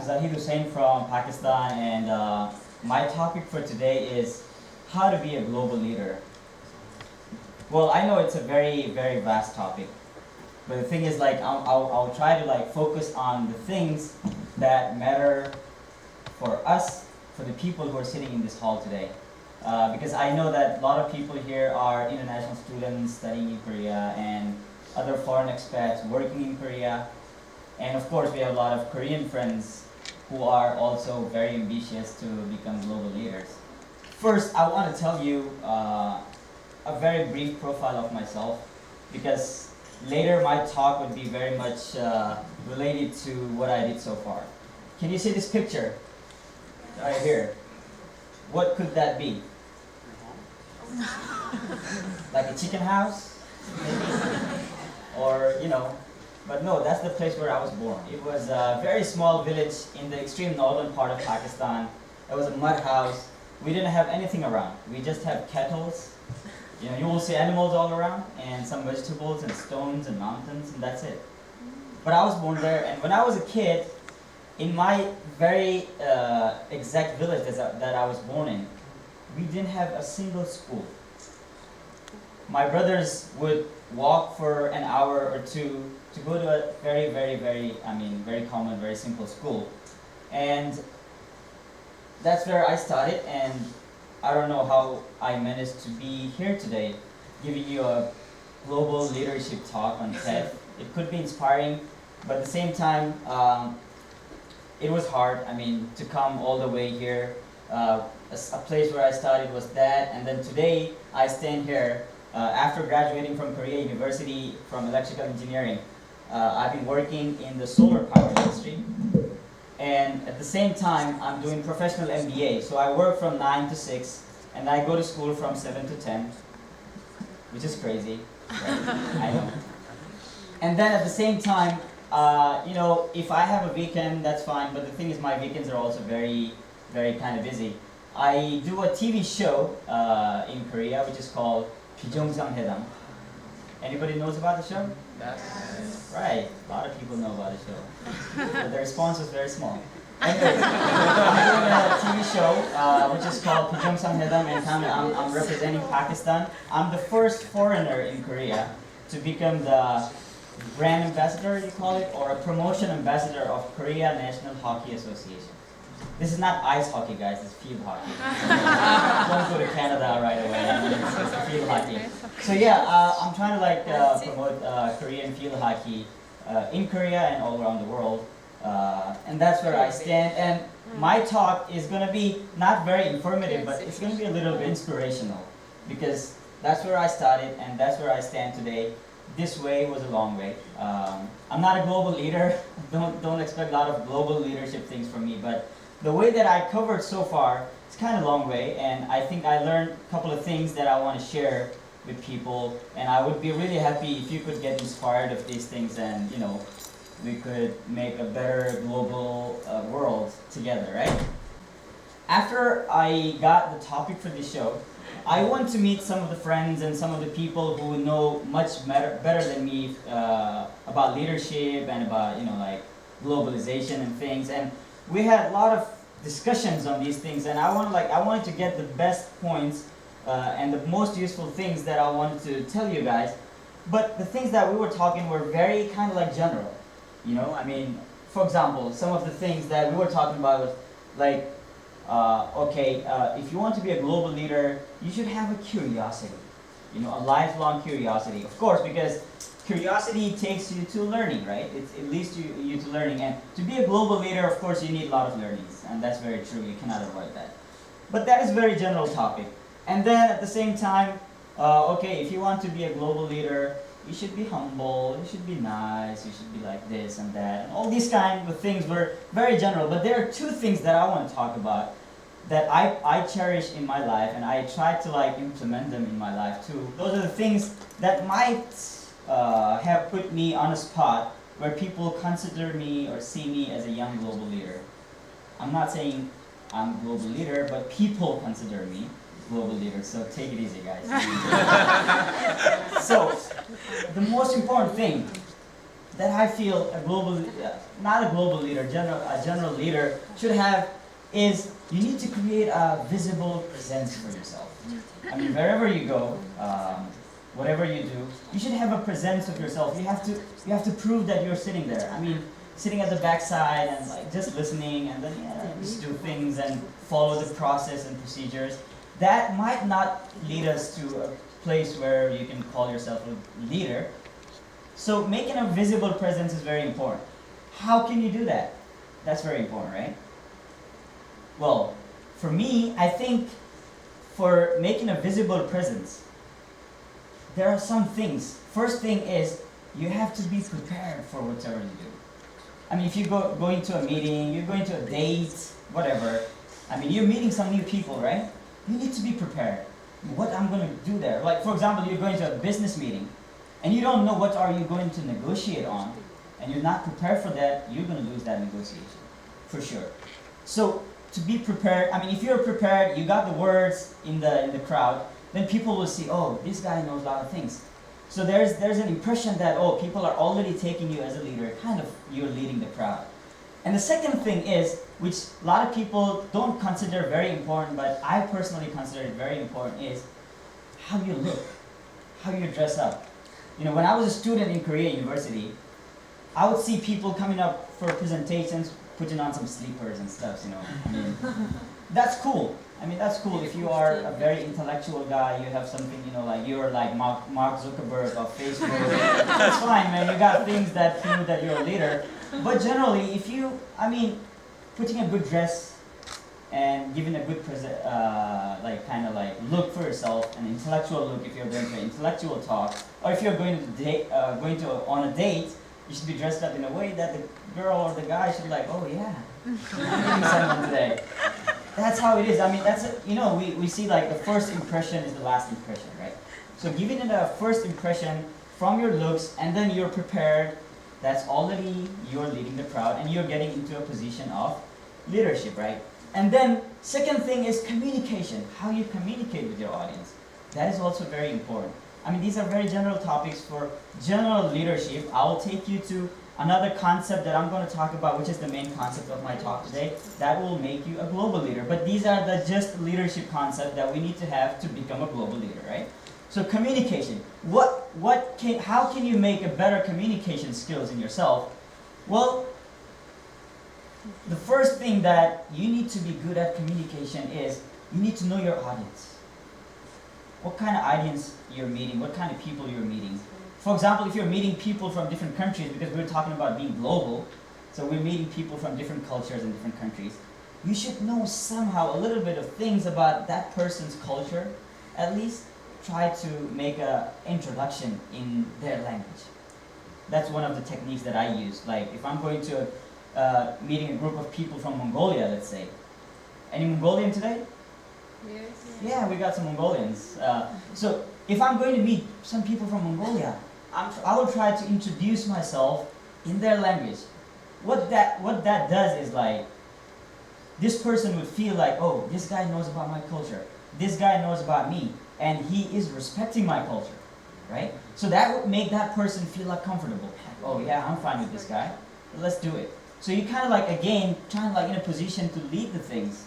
Zahid Hussain from Pakistan, and my topic for today is how to be a global leader. Well, I know it's a very, very vast topic, but the thing is, like, I'll try to like focus on the things that matter for us, for the people who are sitting in this hall today. Because I know that a lot of people here are international students studying in Korea and other foreign expats working in Korea. And of course, we have a lot of Korean friends who are also very ambitious to become global leaders. First, I want to tell you a very brief profile of myself, because later my talk would be very much related to what I did so far. Can you see this picture right here? What could that be? Like a chicken house? Maybe? Or, you know, but no, that's the place where I was born. It was a very small village in the extreme northern part of Pakistan. It was a mud house. We didn't have anything around. We just have kettles. You know, you will see animals all around, and some vegetables and stones and mountains, and that's it. But I was born there, and when I was a kid, in my very exact village that I was born in, we didn't have a single school. My brothers would walk for an hour or two to go to a very, very common, very simple school. And that's where I started, and I don't know how I managed to be here today, giving you a global leadership talk on TED. It could be inspiring, but at the same time, it was hard. I mean, to come all the way here. A place where I started was that, and then today I stand here after graduating from Korea University from electrical engineering. I've been working in the solar power industry, and at the same time I'm doing professional MBA. So I work from 9 to 6, and I go to school from 7 to 10, which is crazy, right? I know. And then at the same time, you know, if I have a weekend, that's fine, but the thing is my weekends are also very, very kind of busy. I do a TV show in Korea which is called TEDxDongdaemun. Anybody knows about the show? Yes. Right, a lot of people know about the show. But the response was very small. Anyways, I'm doing a TV show which is called TEDxDongdaemun, and I'm representing Pakistan. I'm the first foreigner in Korea to become the brand ambassador, you call it, or a promotion ambassador of Korea National Hockey Association. This is not ice hockey, guys, it's field hockey. Don't go to Canada right away, I mean, it's field hockey. So yeah, I'm trying to like promote Korean field hockey in Korea and all around the world. And that's where I stand. And my talk is going to be not very informative, but it's going to be a little bit inspirational, because that's where I started and that's where I stand today. This way was a long way. I'm not a global leader. Don't expect a lot of global leadership things from me, but the way that I covered so far, it's kind of a long way, and I think I learned a couple of things that I want to share with people, and I would be really happy if you could get inspired of these things, and you know, we could make a better global world together, right? After I got the topic for this show, I want to meet some of the friends and some of the people who know much better than me about leadership and about, you know, like globalization and things. And we had a lot of discussions on these things, and I wanted to get the best points and the most useful things that I wanted to tell you guys. But the things that we were talking were very kind of like general, you know. I mean, for example, some of the things that we were talking about was like, if you want to be a global leader, you should have a curiosity, you know, a lifelong curiosity. Of course, because curiosity takes you to learning, right? It leads you to learning. And to be a global leader, of course, you need a lot of learnings. And that's very true. You cannot avoid that. But that is a very general topic. And then at the same time, if you want to be a global leader, you should be humble, you should be nice, you should be like this and that. And all these kind of things were very general. But there are two things that I want to talk about that I cherish in my life, and I try to like implement them in my life too. Those are the things that might have put me on a spot where people consider me or see me as a young global leader. I'm not saying I'm a global leader, but people consider me global leader, so take it easy, guys. So, the most important thing that I feel a global, not a global leader, a general leader should have is you need to create a visible presence for yourself. I mean, wherever you go, whatever you do, you should have a presence of yourself. You have to prove that you're sitting there. I mean, sitting at the backside and like just listening and then just do things and follow the process and procedures. That might not lead us to a place where you can call yourself a leader. So making a visible presence is very important. How can you do that? That's very important, right? Well, for me, I think for making a visible presence, there are some things. First thing is you have to be prepared for whatever you do. I mean, if you going to a meeting, you're going to a date, whatever. I mean, you're meeting some new people, right? You need to be prepared. What I'm going to do there. Like, for example, you're going to a business meeting, and you don't know what are you going to negotiate on, and you're not prepared for that, you're going to lose that negotiation, for sure. So, to be prepared, I mean, if you're prepared, you got the words in the crowd, then people will see, oh, this guy knows a lot of things. So there's an impression that, oh, people are already taking you as a leader, kind of you're leading the crowd. And the second thing is, which a lot of people don't consider very important, but I personally consider it very important, is how you look, how you dress up. You know, when I was a student in Korea University, I would see people coming up for presentations, putting on some sleepers and stuff, you know. I mean, that's cool. I mean, that's cool if you are a very intellectual guy, you have something, you know, like you're like Mark Zuckerberg of Facebook. That's fine, man. You got things that prove that you're a leader. But generally, if you, I mean, putting a good dress and giving a good kind of like look for yourself, an intellectual look if you're going to an intellectual talk, or if you're going to on a date, you should be dressed up in a way that the girl or the guy should be like, oh yeah, I'm meeting someone today. That's how it is. I mean, we see like the first impression is the last impression, right? So giving it a first impression from your looks, and then you're prepared, that's already you're leading the crowd, and you're getting into a position of leadership, right? And then second thing is communication, how you communicate with your audience. That is also very important. I mean, these are very general topics for general leadership. I will take you to another concept that I'm going to talk about, which is the main concept of my talk today, that will make you a global leader. But these are the just leadership concepts that we need to have to become a global leader, right? So communication. How can you make a better communication skills in yourself? Well, the first thing that you need to be good at communication is you need to know your audience. What kind of audience you're meeting, what kind of people you're meeting. For example, if you're meeting people from different countries, because we're talking about being global, so we're meeting people from different cultures and different countries, you should know somehow a little bit of things about that person's culture. At least try to make an introduction in their language. That's one of the techniques that I use. Like if I'm going to meeting a group of people from Mongolia, let's say. Any Mongolian today? Yes. Yeah, we got some Mongolians. So if I'm going to meet some people from Mongolia, I will try to introduce myself in their language. What that does is like, this person would feel like, oh, this guy knows about my culture. This guy knows about me, and he is respecting my culture, right? So that would make that person feel like comfortable. Oh yeah, I'm fine with this guy. Let's do it. So you kind of like, again, trying like in a position to lead the things.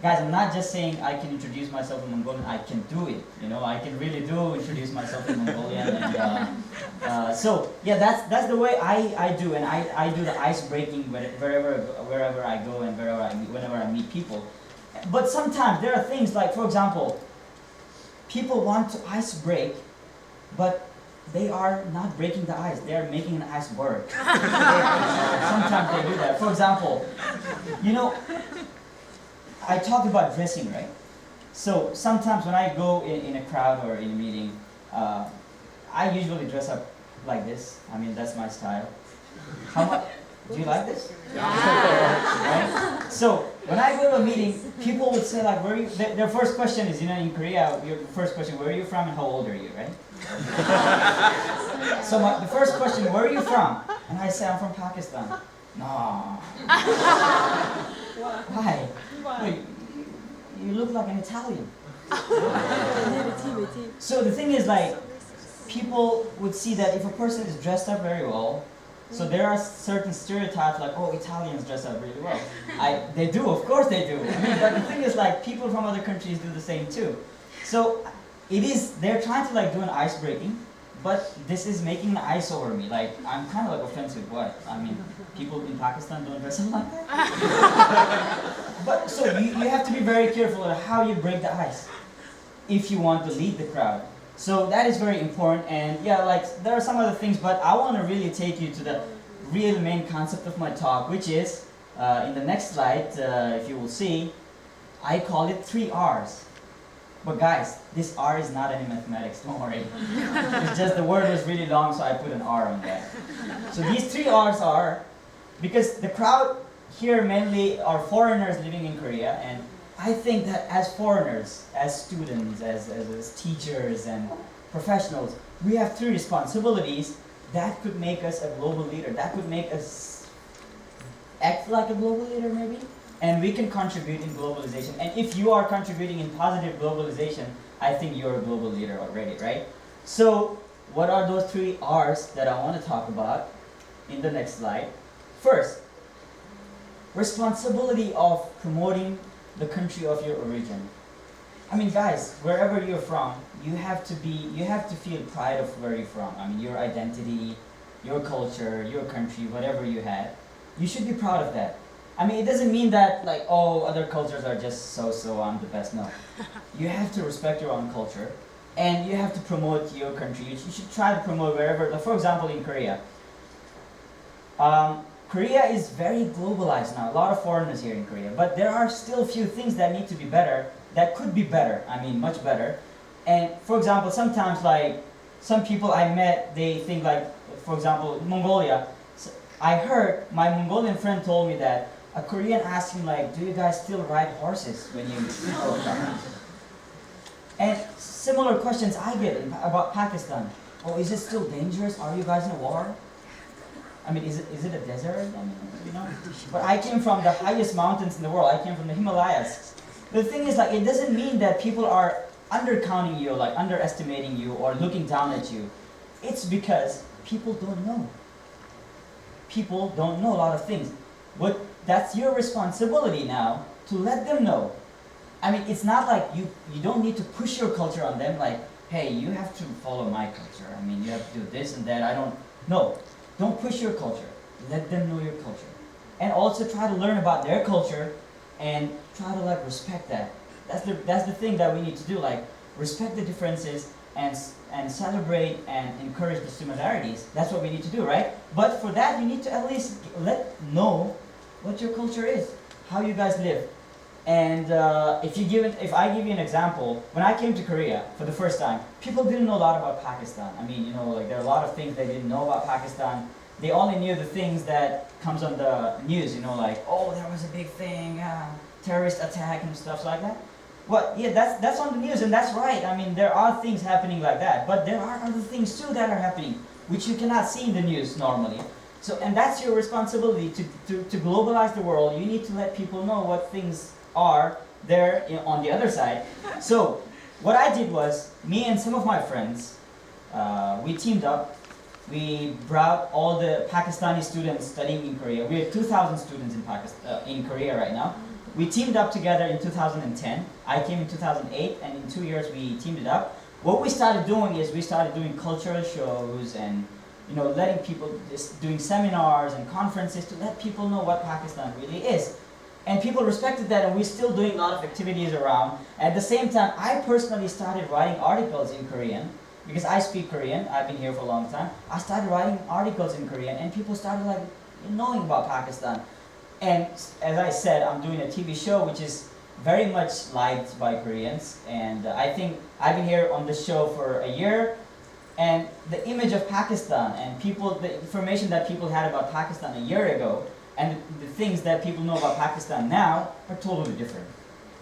Guys, I'm not just saying I can introduce myself in Mongolian, I can do it. You know, I can really do introduce myself in Mongolian. And, so, yeah, that's the way I do, and I do the ice breaking wherever I go and whenever I meet people. But sometimes there are things like, for example, people want to ice break, but they are not breaking the ice, they are making an iceberg. Sometimes they do that. For example, you know, I talked about dressing, right? So sometimes when I go in a crowd or in a meeting, I usually dress up like this. I mean, that's my style. Do you like this? Yeah. Right? So when I go to a meeting, people would say like, where are you? Their first question is, you know, in Korea, your first question, where are you from and how old are you, right? So the first question, where are you from? And I say, I'm from Pakistan. No. Why? Wait, you look like an Italian. So the thing is like, people would see that if a person is dressed up very well, So there are certain stereotypes like, oh, Italians dress up really well. They do, of course they do. I mean, but the thing is like, people from other countries do the same too. So they're trying to like do an ice breaking, but this is making the ice over me. Like, I'm kind of like offensive, what? I mean, people in Pakistan don't dress up like that? But so you have to be very careful of how you break the ice if you want to lead the crowd. So that is very important, and yeah, like there are some other things, but I want to really take you to the real main concept of my talk, which is, in the next slide, if you will see, I call it 3 R's. But guys, this R is not any mathematics, don't worry. It's just the word was really long, so I put an R on that. So these 3 R's are, because the crowd here mainly are foreigners living in Korea, and I think that as foreigners, as students, as teachers and professionals, we have 3 responsibilities that could make us a global leader, that could make us act like a global leader maybe, and we can contribute in globalization. And if you are contributing in positive globalization, I think you're a global leader already, right? So what are those 3 R's that I want to talk about in the next slide? First, responsibility of promoting the country of your origin. I mean, guys, wherever you're from, you have to feel pride of where you're from. I mean, your identity, your culture, your country, whatever you had, you should be proud of that. I mean, it doesn't mean that like, oh, other cultures are just so, I'm the best. No. You have to respect your own culture, and you have to promote your country. You should try to promote wherever, like for example, in Korea. Korea is very globalized now, a lot of foreigners here in Korea, but there are still a few things that need to be better, that could be better, I mean much better. And for example, sometimes like, some people I met, they think like, for example, Mongolia, I heard, my Mongolian friend told me that a Korean asked him like, do you guys still ride horses when you go around? And similar questions I get about Pakistan. Oh, is it still dangerous? Are you guys in a war? I mean, is it a desert? I mean, you know? But I came from the highest mountains in the world. I came from the Himalayas. The thing is, like, it doesn't mean that people are undercounting you, like underestimating you, or looking down at you. It's because people don't know. People don't know a lot of things. But that's your responsibility now to let them know. I mean, it's not like you don't need to push your culture on them, like, hey, you have to follow my culture. I mean, you have to do this and that. No. Don't push your culture. Let them know your culture. And also try to learn about their culture and try to like respect that. That's the thing that we need to do, like respect the differences and celebrate and encourage the similarities. That's what we need to do, right? But for that, you need to at least know what your culture is, how you guys live. And if I give you an example, when I came to Korea for the first time, people didn't know a lot about Pakistan. I mean, you know, like there are a lot of things they didn't know about Pakistan. They only knew the things that comes on the news, you know, like, oh, there was a big thing, terrorist attack and stuff like that. Well, yeah, that's on the news, and that's right. I mean, there are things happening like that, but there are other things too that are happening, which you cannot see in the news normally. So, and that's your responsibility to globalize the world. You need to let people know what things are there on the other side. So what I did was, me and some of my friends, we teamed up. We brought all the Pakistani students studying in Korea. We have 2,000 students in Korea right now. We teamed up together in 2010. I came in 2008, and in 2 years we teamed it up. What we started doing is we started doing cultural shows and letting people, just doing seminars and conferences to let people know what Pakistan really is. And people respected that, and we're still doing a lot of activities around. At the same time, I personally started writing articles in Korean, because I speak Korean. I've been here for a long time. I started writing articles in Korean, and people started knowing about Pakistan. And as I said, I'm doing a TV show which is very much liked by Koreans. And I think I've been here on this show for a year, and the image of Pakistan and the information that people had about Pakistan a year ago, and the things that people know about Pakistan now are totally different.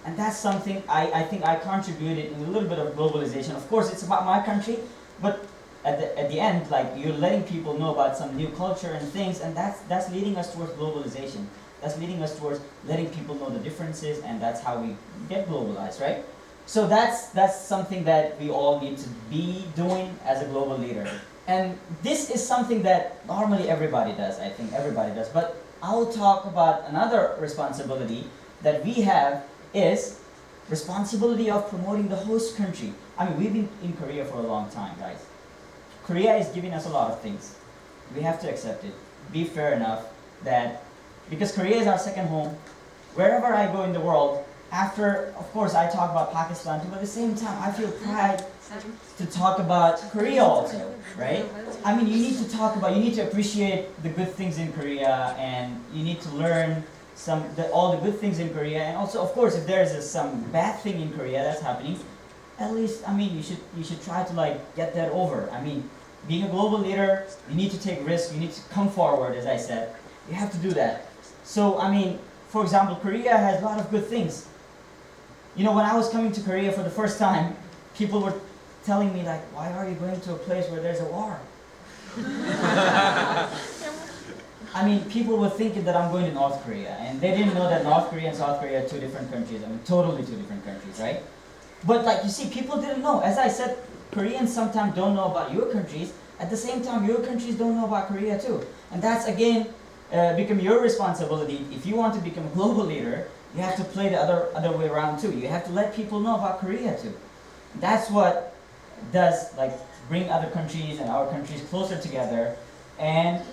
And that's something I think I contributed in a little bit of globalization. Of course, it's about my country, but at the end, you're letting people know about some new culture and things, and that's leading us towards globalization. That's leading us towards letting people know the differences, and that's how we get globalized, right? So that's something that we all need to be doing as a global leader. And this is something that normally everybody does, I think everybody does. But I'll talk about another responsibility that we have is responsibility of promoting the host country. I mean, we've been in Korea for a long time, guys. Korea is giving us a lot of things. We have to accept it. Be fair enough that, because Korea is our second home, wherever I go in the world, after, of course, I talk about Pakistan too, but at the same time, I feel pride to talk about Korea also, right? I mean, you need to appreciate the good things in Korea, and you need to learn all the good things in Korea, and also, of course, if there's some bad thing in Korea that's happening, at least, I mean, you should try to like get that over. I mean, being a global leader, you need to take risks, you need to come forward, as I said. You have to do that. So, I mean, for example, Korea has a lot of good things. You know, when I was coming to Korea for the first time, people were telling me like, why are you going to a place where there's a war? I mean, people were thinking that I'm going to North Korea, and they didn't know that North Korea and South Korea are two different countries. I mean, totally two different countries, right? But like you see, people didn't know. As I said, Koreans sometimes don't know about your countries. At the same time, your countries don't know about Korea too. And that's again become your responsibility. If you want to become a global leader, you have to play the other way around too. You have to let people know about Korea too. That's what does like bring other countries and our countries closer together, and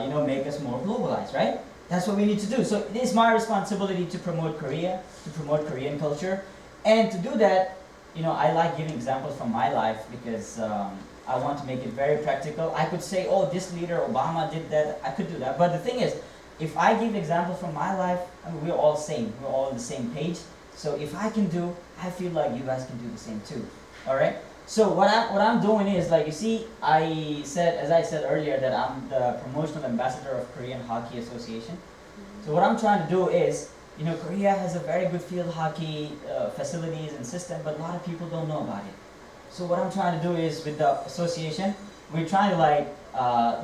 you know, make us more globalized, right? That's what we need to do. So it is my responsibility to promote Korea, to promote Korean culture, and to do that, you know, I like giving examples from my life because I want to make it very practical. I could say, oh, this leader, Obama did that. I could do that. But the thing is, if I give examples from my life, I mean, we're all same. We're all on the same page. So if I can do, I feel like you guys can do the same too. All right? So what I'm doing is, like, you see, as I said earlier, that I'm the promotional ambassador of Korean Hockey Association. So what I'm trying to do is, you know, Korea has a very good field hockey facilities and system, but a lot of people don't know about it. So what I'm trying to do is, with the association, we're trying to like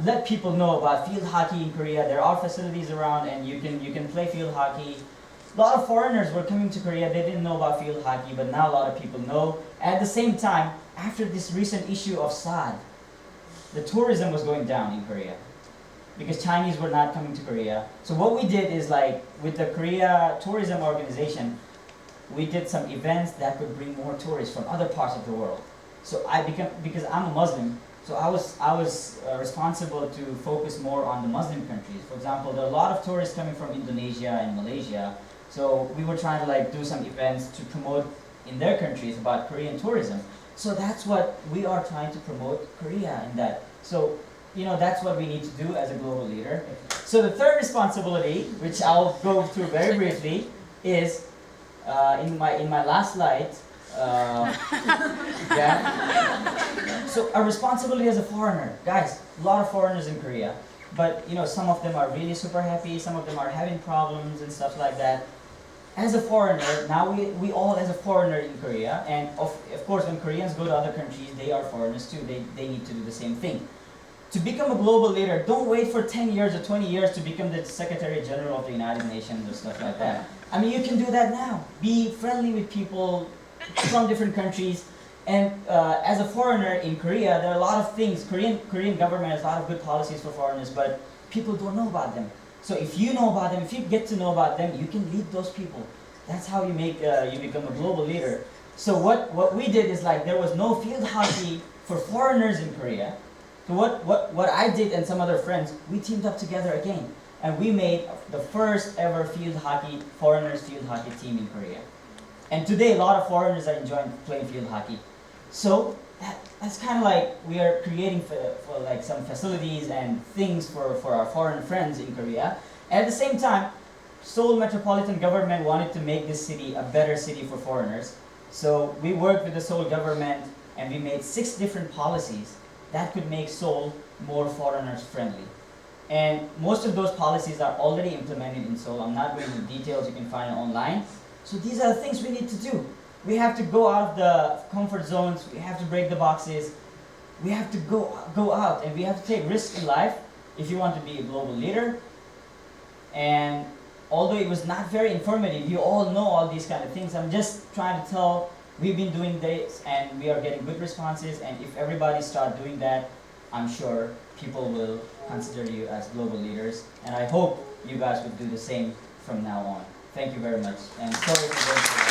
let people know about field hockey in Korea. There are facilities around, and you can play field hockey. A lot of foreigners were coming to Korea. They didn't know about field hockey, but now a lot of people know. At the same time, after this recent issue of SAD, the tourism was going down in Korea because Chinese were not coming to Korea. So what we did is, like, with the Korea Tourism Organization, we did some events that could bring more tourists from other parts of the world. So because I'm a Muslim, so I was responsible to focus more on the Muslim countries. For example, there are a lot of tourists coming from Indonesia and Malaysia. So we were trying to like do some events to promote in their countries about Korean tourism. So that's what we are trying to promote Korea in that. So, you know, that's what we need to do as a global leader. So the third responsibility, which I'll go through very briefly, is in my last slide. Yeah. So a responsibility as a foreigner, guys. A lot of foreigners in Korea, but you know, some of them are really super happy. Some of them are having problems and stuff like that. As a foreigner, now we all as a foreigner in Korea, and of course when Koreans go to other countries, they are foreigners too. They need to do the same thing. To become a global leader, don't wait for 10 years or 20 years to become the Secretary General of the United Nations or stuff like that. I mean, you can do that now. Be friendly with people from different countries. And as a foreigner in Korea, there are a lot of things. Korean government has a lot of good policies for foreigners, but people don't know about them. So if you know about them, if you get to know about them, you can lead those people. That's how you become a global leader. So what we did is, like, there was no field hockey for foreigners in Korea. So what I did and some other friends, we teamed up together again, and we made the first ever foreigners field hockey team in Korea. And today a lot of foreigners are enjoying playing field hockey. So that's kind of like we are creating for like some facilities and things for our foreign friends in Korea. And at the same time, Seoul Metropolitan Government wanted to make this city a better city for foreigners. So we worked with the Seoul government, and we made 6 different policies that could make Seoul more foreigners friendly. And most of those policies are already implemented in Seoul. I'm not going into details, you can find it online. So these are the things we need to do. We have to go out of the comfort zones, we have to break the boxes, we have to go out, and we have to take risks in life if you want to be a global leader. And although it was not very informative, you all know all these kind of things, I'm just trying to tell, we've been doing this and we are getting good responses, and if everybody start doing that, I'm sure people will consider you as global leaders, and I hope you guys would do the same from now on. Thank you very much, and sorry for going